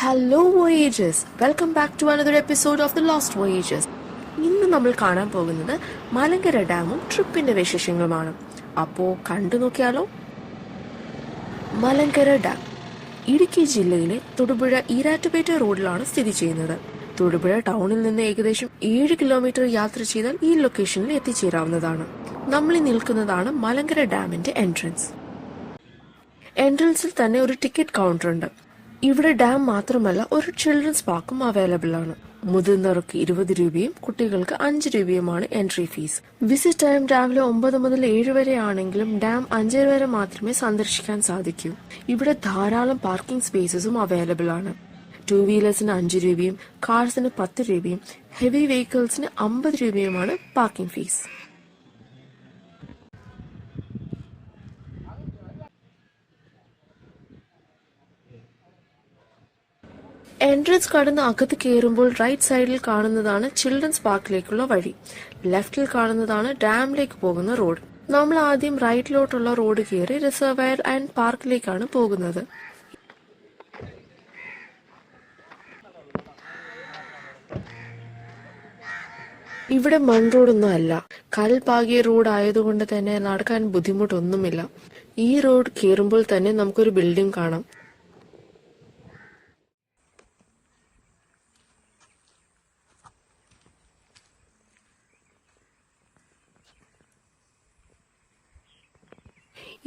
Hello voyagers, welcome back to another episode of the Lost Voyagers. ഇന്ന് നമ്മൾ കാണാൻ പോകുന്നത് മലങ്കര ഡാമും ട്രിപ്പിന്റെ വിശേഷങ്ങളുമാണ്. അപ്പോൾ കണ്ടു നോക്കിയാലോ. മലങ്കര ഡാം ഇടുക്കി ജില്ലയിലെ തൊടുപുഴ ഈരാറ്റുപേട്ട റോഡിലാണ് സ്ഥിതി ചെയ്യുന്നത്. തൊടുപുഴ ടൗണിൽ നിന്ന് ഏകദേശം 7 കിലോമീറ്റർ യാത്ര ചെയ്താൽ ഈ ലൊക്കേഷനിൽ എത്തിച്ചേരാവുന്നതാണ്. നമ്മൾ നിൽക്കുന്നതാണ് മലങ്കര ഡാമിന്റെ എൻട്രൻസ്. എൻട്രൻസിൽ തന്നെ ഒരു ടിക്കറ്റ് കൗണ്ടർ ഉണ്ട്. ഇവിടെ ഡാം മാത്രമല്ല, ഒരു ചിൽഡ്രൻസ് പാർക്കും അവൈലബിൾ ആണ്. മുതിർന്നവർക്ക് 20 രൂപയും കുട്ടികൾക്ക് 5 രൂപയുമാണ് എൻട്രി ഫീസ്. വിസിറ്റ് ടൈം രാവിലെ 9 മുതൽ 7 വരെ ആണെങ്കിലും ഡാം 5 വരെ മാത്രമേ സന്ദർശിക്കാൻ സാധിക്കൂ. ഇവിടെ ധാരാളം പാർക്കിംഗ് സ്പേസസും അവൈലബിൾ ആണ്. 2 വീലേഴ്സിന് 5 രൂപയും കാർസിന് 10 രൂപയും ഹെവി വെഹിക്കിൾസിന് 50 രൂപയുമാണ് പാർക്കിംഗ് ഫീസ്. എൻട്രൻസ് കടന്ന് അകത്ത് കയറുമ്പോൾ റൈറ്റ് സൈഡിൽ കാണുന്നതാണ് ചിൽഡ്രൻസ് പാർക്കിലേക്കുള്ള വഴി. ലെഫ്റ്റിൽ കാണുന്നതാണ് ഡാമിലേക്ക് പോകുന്ന റോഡ്. നമ്മൾ ആദ്യം റൈറ്റിലോട്ടുള്ള റോഡ് കയറി റിസർവയർ ആൻഡ് പാർക്കിലേക്കാണ് പോകുന്നത്. ഇവിടെ മൺ റോഡൊന്നും അല്ല, കൽപാകിയ റോഡ് ആയതുകൊണ്ട് തന്നെ നടക്കാൻ ബുദ്ധിമുട്ടൊന്നുമില്ല. ഈ റോഡ് കയറുമ്പോൾ തന്നെ നമുക്കൊരു ബിൽഡിംഗ് കാണാം.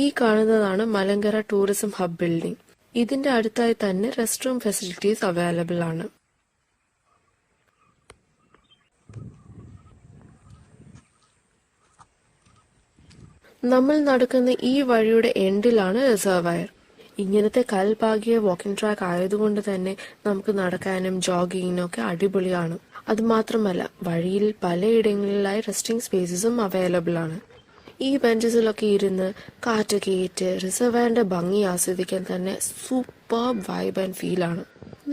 ഈ കാണുന്നതാണ് മലങ്കര ടൂറിസം ഹബ് ബിൽഡിംഗ്. ഇതിന്റെ അടുത്തായി തന്നെ റെസ്റ്റ് റൂം ഫെസിലിറ്റീസ് അവൈലബിൾ ആണ്. നമ്മൾ നടക്കുന്ന ഈ വഴിയുടെ എൻഡിലാണ് റിസർവയർ. ഇങ്ങനത്തെ കൽപാകിയ വാക്കിംഗ് ട്രാക്ക് ആയതുകൊണ്ട് തന്നെ നമുക്ക് നടക്കാനും ജോഗിങ്ങിനും ഒക്കെ അടിപൊളിയാണ്. അതുമാത്രമല്ല, വഴിയിൽ പലയിടങ്ങളിലായി റെസ്റ്റിംഗ് സ്പേസസും അവൈലബിൾ ആണ്. ഈ ബെഞ്ചസിലൊക്കെ ഇരുന്ന് കാറ്റ് കയറ്റ് റിസർവയറിന്റെ ഭംഗി ആസ്വദിക്കാൻ തന്നെ സൂപ്പർ വൈബ് ആൻഡ് ഫീൽ ആണ്.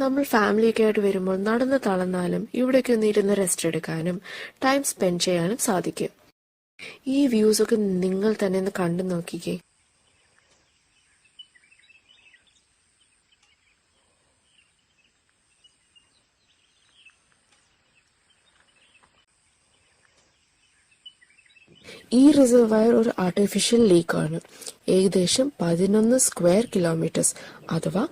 നമ്മൾ ഫാമിലിയൊക്കെ ആയിട്ട് വരുമ്പോൾ നടന്ന് തളർന്നാലും ഇവിടേക്ക് ഒന്ന് ഇരുന്ന് റെസ്റ്റ് എടുക്കാനും ടൈം സ്പെൻഡ് ചെയ്യാനും സാധിക്കും. ഈ വ്യൂസ് ഒക്കെ നിങ്ങൾ തന്നെ ഒന്ന് കണ്ടു നോക്കിക്കേ. ഈ റിസർവയർ ഒരു ആർട്ടിഫിഷ്യൽ ലേക്കാണ്. ഏകദേശം 11 സ്ക്വയർ കിലോമീറ്റേഴ്സ് അഥവാ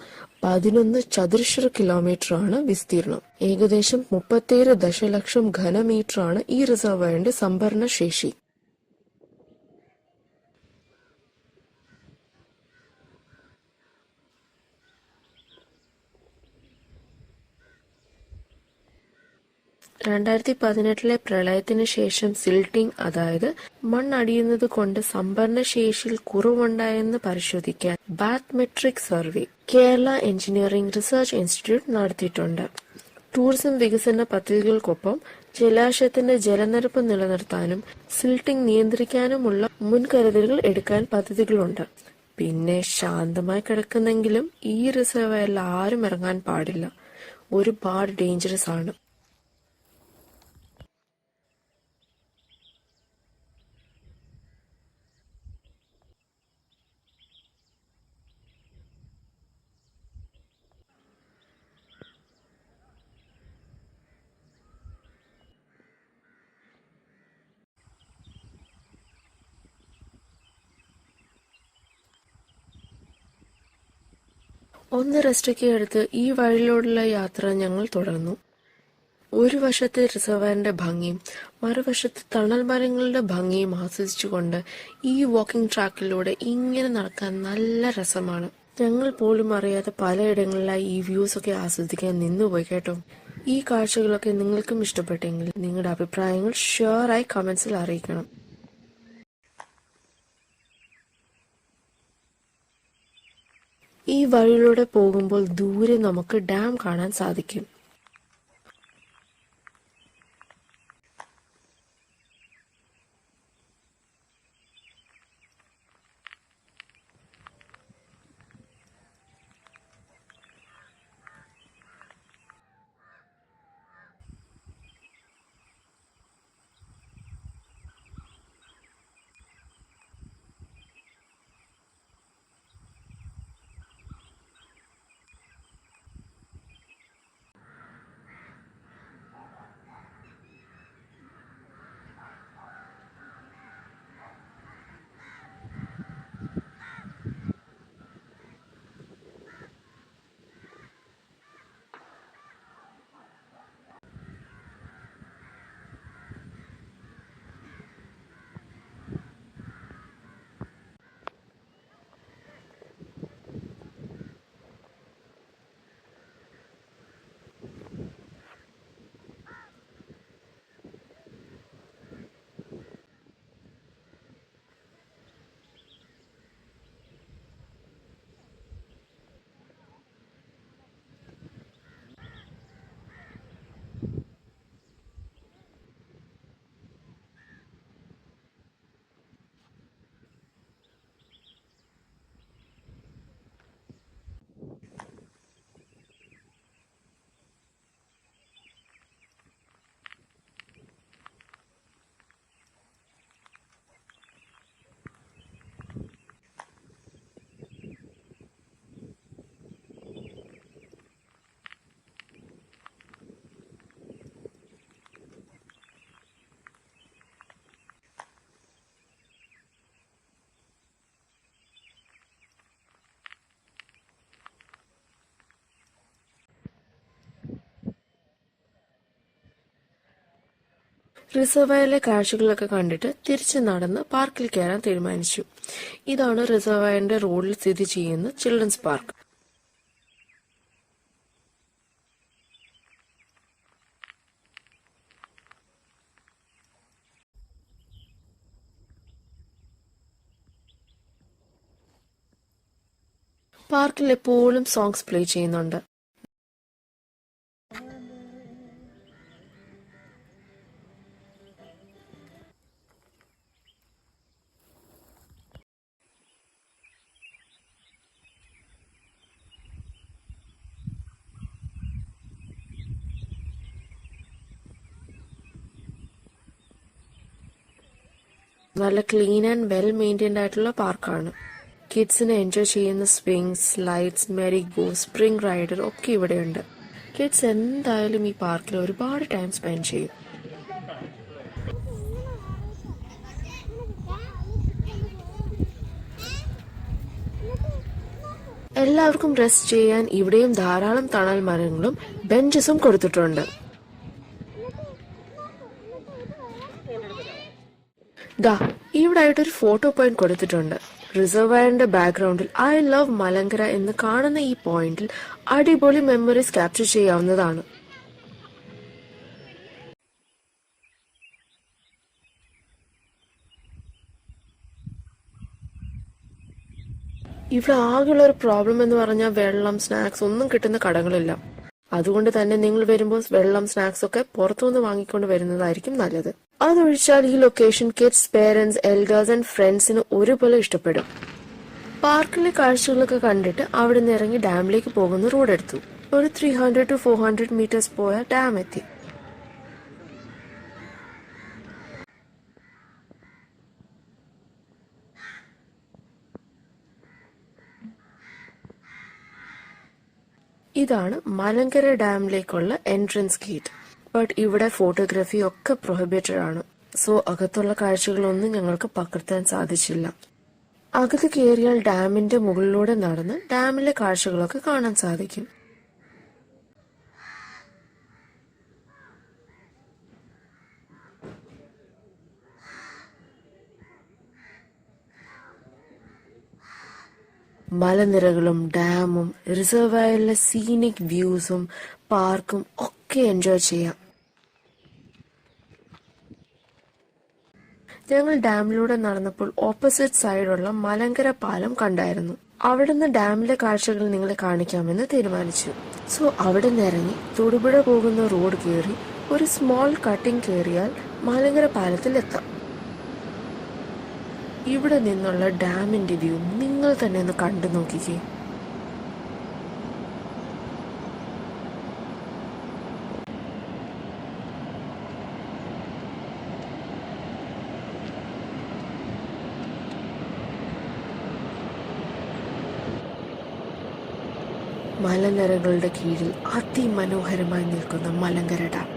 11 ചതുരശ്ര കിലോമീറ്റർ ആണ് വിസ്തീർണം. ഏകദേശം 37 ദശലക്ഷം ഘനമീറ്റർ ആണ് ഈ റിസർവയറിന്റെ സംഭരണ ശേഷി. രണ്ടായിരത്തി 2018 പ്രളയത്തിന് ശേഷം സിൽട്ടിംഗ്, അതായത് മണ്ണടിയുന്നത് കൊണ്ട് സംഭരണ ശേഷിയിൽ കുറവുണ്ടായെന്ന് പരിശോധിക്കാൻ bathymetric survey Kerala Engineering Research Institute നടത്തിയിട്ടുണ്ട്. ടൂറിസം വികസന പദ്ധതികൾക്കൊപ്പം ജലാശയത്തിന്റെ ജലനിരപ്പ് നിലനിർത്താനും സിൽട്ടിംഗ് നിയന്ത്രിക്കാനുമുള്ള മുൻകരുതലുകൾ എടുക്കാൻ പദ്ധതികളുണ്ട്. പിന്നെ ശാന്തമായി കിടക്കുന്നെങ്കിലും ഈ റിസർവയറിൽ ആരും ഇറങ്ങാൻ പാടില്ല. ഒരുപാട് ഡേഞ്ചറസ് ആണ്. ഒന്ന് റെസ്റ്റൊക്കെ എടുത്ത് ഈ വഴിയിലൂടെയുള്ള യാത്ര ഞങ്ങൾ തുടർന്നു. ഒരു വശത്തെ റിസർവയറിന്റെ ഭംഗിയും മറുവശത്ത് തണൽ മരങ്ങളുടെ ഭംഗിയും ആസ്വദിച്ചുകൊണ്ട് ഈ വാക്കിംഗ് ട്രാക്കിലൂടെ ഇങ്ങനെ നടക്കാൻ നല്ല രസമാണ്. ഞങ്ങൾ പോലും അറിയാതെ പലയിടങ്ങളിലായി ഈ വ്യൂസ് ഒക്കെ ആസ്വദിക്കാൻ നിന്നുപോയി കേട്ടോ. ഈ കാഴ്ചകളൊക്കെ നിങ്ങൾക്കും ഇഷ്ടപ്പെട്ടെങ്കിൽ നിങ്ങളുടെ അഭിപ്രായങ്ങൾ ഷുവറായി കമന്റ്സിൽ അറിയിക്കണം. ഈ വഴിയിലൂടെ പോകുമ്പോൾ ദൂരെ നമുക്ക് ഡാം കാണാൻ സാധിക്കും. റിസർവയറിലെ കാഴ്ചകളൊക്കെ കണ്ടിട്ട് തിരിച്ചു നടന്ന് പാർക്കിൽ കയറാൻ തീരുമാനിച്ചു. ഇതാണ് റിസർവയറിന്റെ റോഡിൽ സ്ഥിതി ചെയ്യുന്ന ചിൽഡ്രൻസ് പാർക്ക്. പാർക്കിൽ എപ്പോഴും സോങ്സ് പ്ലേ ചെയ്യുന്നുണ്ട്. നല്ല ക്ലീൻ ആൻഡ് വെൽ മെയിൻറ്റൈൻഡ് ആയിട്ടുള്ള പാർക്കാണ്. കിഡ്സിനെ എൻജോയ് ചെയ്യുന്ന swings, slides, merry go, spring rider ഒക്കെ ഇവിടെയുണ്ട്. കിഡ്സ് എന്തായാലും ഈ പാർക്കിൽ ഒരുപാട് ടൈം സ്പെൻഡ് ചെയ്യും. എല്ലാവർക്കും റെസ്റ്റ് ചെയ്യാൻ ഇവിടെയും ധാരാളം തണൽ മരങ്ങളും ബെഞ്ചസും കൊടുത്തിട്ടുണ്ട്. ദാ ഇവിടെ ആയിട്ടൊരു ഫോട്ടോ പോയിന്റ് കൊടുത്തിട്ടുണ്ട്. റിസർവയറിന്റെ ബാക്ക്ഗ്രൗണ്ടിൽ ഐ ലവ് മലങ്കര എന്ന് കാണുന്ന ഈ പോയിന്റിൽ അടിപൊളി മെമ്മറീസ് ക്യാപ്ചർ ചെയ്യാവുന്നതാണ്. ഇവിടെ ആകെയുള്ള ഒരു പ്രോബ്ലം എന്ന് പറഞ്ഞാൽ വെള്ളം, സ്നാക്സ് ഒന്നും കിട്ടുന്ന കടകളില്ല. അതുകൊണ്ട് തന്നെ നിങ്ങൾ വരുമ്പോൾ വെള്ളം, സ്നാക്സ് ഒക്കെ പുറത്തുനിന്ന് വാങ്ങിക്കൊണ്ട് വരുന്നതായിരിക്കും നല്ലത്. അതൊഴിച്ചാൽ ഈ location kids, parents, elders and ഫ്രണ്ട്സിന് ഒരുപോലെ ഇഷ്ടപ്പെടും. പാർക്കിലെ കാഴ്ചകളൊക്കെ കണ്ടിട്ട് അവിടെ നിന്ന് ഇറങ്ങി ഡാമിലേക്ക് പോകുന്ന റോഡ് എടുത്തു. ഒരു 300 to 400 മീറ്റേഴ്സ് പോയാൽ ഡാം എത്തി. ഇതാണ് മലങ്കര ഡാമിലേക്കുള്ള എൻട്രൻസ് ഗേറ്റ്. ബട്ട് ഇവിടെ ഫോട്ടോഗ്രാഫി ഒക്കെ പ്രൊഹിബിറ്റഡ് ആണ്. സോ അകത്തുള്ള കാഴ്ചകളൊന്നും ഞങ്ങൾക്ക് പകർത്താൻ സാധിച്ചില്ല. അകത്ത് കയറിയാൽ ഡാമിന്റെ മുകളിലൂടെ നടന്ന് ഡാമിലെ കാഴ്ചകളൊക്കെ കാണാൻ സാധിക്കും. മലനിരകളും ഡാമും റിസർവയറിലെ സീനിക് വ്യൂസും പാർക്കും ഒക്കെ എൻജോയ് ചെയ്യാം. ഞങ്ങൾ ഡാമിലൂടെ നടന്നപ്പോൾ ഓപ്പോസിറ്റ് സൈഡുള്ള മലങ്കര പാലം കണ്ടായിരുന്നു. അവിടുന്ന് ഡാമിലെ കാഴ്ചകൾ നിങ്ങളെ കാണിക്കാമെന്ന് തീരുമാനിച്ചു. സോ അവിടെ നിന്ന് ഇറങ്ങി തൊടുപുഴ പോകുന്ന റോഡ് കയറി ഒരു സ്മോൾ കട്ടിംഗ് കയറിയാൽ മലങ്കര പാലത്തിൽ എത്താം. ഇവിടെ നിന്നുള്ള ഡാമിന്റെ വ്യൂ നിങ്ങൾ തന്നെ ഒന്ന് കണ്ടു നോക്കിക്കേ. മലനിരകളുടെ കീഴിൽ അതിമനോഹരമായി നിൽക്കുന്ന Malankara dam.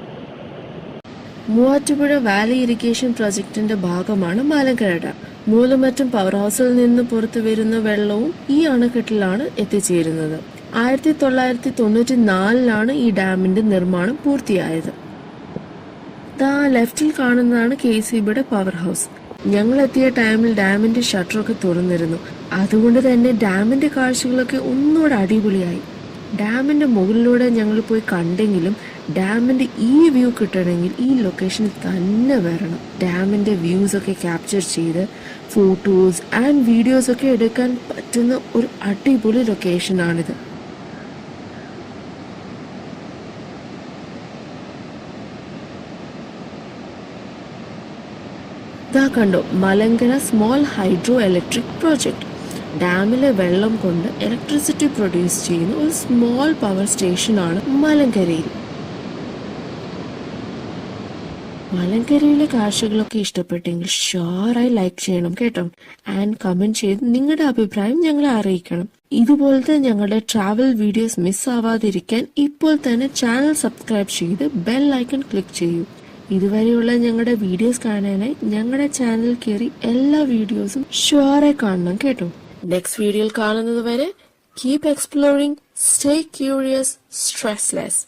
Muvattupuzha Valley irrigation പ്രോജക്ടിന്റെ ഭാഗമാണ് മലങ്കര ഡാം. മൂലമറ്റം പവർ ഹൗസിൽ നിന്ന് പുറത്തു വരുന്ന വെള്ളവും ഈ അണക്കെട്ടിലാണ് എത്തിച്ചേരുന്നത്. 1994 ഈ ഡാമിന്റെ നിർമ്മാണം പൂർത്തിയായത്. ലെഫ്റ്റിൽ കാണുന്നതാണ് KCBയുടെ പവർ ഹൗസ്. ഞങ്ങൾ എത്തിയ ടൈമിൽ ഡാമിന്റെ ഷട്ടറൊക്കെ തുറന്നിരുന്നു. അതുകൊണ്ട് തന്നെ ഡാമിന്റെ കാഴ്ചകളൊക്കെ ഒന്നുകൂടെ അടിപൊളിയായി. ഡാമിന്റെ മുകളിലൂടെ ഞങ്ങൾ പോയി കണ്ടെങ്കിലും ഡാമിന്റെ ഈ വ്യൂ കിട്ടണമെങ്കിൽ ഈ ലൊക്കേഷനിൽ തന്നെ വരണം. ഡാമിന്റെ വ്യൂസ് ഒക്കെ ക്യാപ്ചർ ചെയ്ത് ഫോട്ടോസ് ആൻഡ് വീഡിയോസ് ഒക്കെ എടുക്കാൻ പറ്റുന്ന ഒരു അടിപൊളി ലൊക്കേഷനാണിത്. കണ്ടോ, Malankara small hydro electric project. ഡാമിലെ വെള്ളം കൊണ്ട് ഇലക്ട്രിസിറ്റി പ്രൊഡ്യൂസ് ചെയ്യുന്ന ഒരു സ്മോൾ പവർ സ്റ്റേഷനാണ് മലങ്കരയിൽ. മലങ്കരയിലെ കാഴ്ചകളൊക്കെ ഇഷ്ടപ്പെട്ടെങ്കിൽ ഷുവറായി ലൈക്ക് ചെയ്യണം കേട്ടോ. ആൻഡ് കമന്റ് ചെയ്ത് നിങ്ങളുടെ അഭിപ്രായം ഞങ്ങളെ അറിയിക്കണം. ഇതുപോലത്തെ ഞങ്ങളുടെ ട്രാവൽ വീഡിയോസ് മിസ് ആവാതിരിക്കാൻ ഇപ്പോൾ തന്നെ ചാനൽ സബ്സ്ക്രൈബ് ചെയ്ത് ബെൽ ഐക്കൺ ക്ലിക്ക് ചെയ്യൂ. ഇതുവരെയുള്ള ഞങ്ങളുടെ വീഡിയോസ് കാണാനായി ഞങ്ങളുടെ ചാനൽ കയറി എല്ലാ വീഡിയോസും ഷുവറായി കാണണം കേട്ടോ. നെക്സ്റ്റ് വീഡിയോയിൽ കാണുന്നത് വരെ കീപ് എക്സ്പ്ലോറിംഗ്, സ്റ്റേ ക്യൂരിയസ്, സ്ട്രെസ്ലെസ്.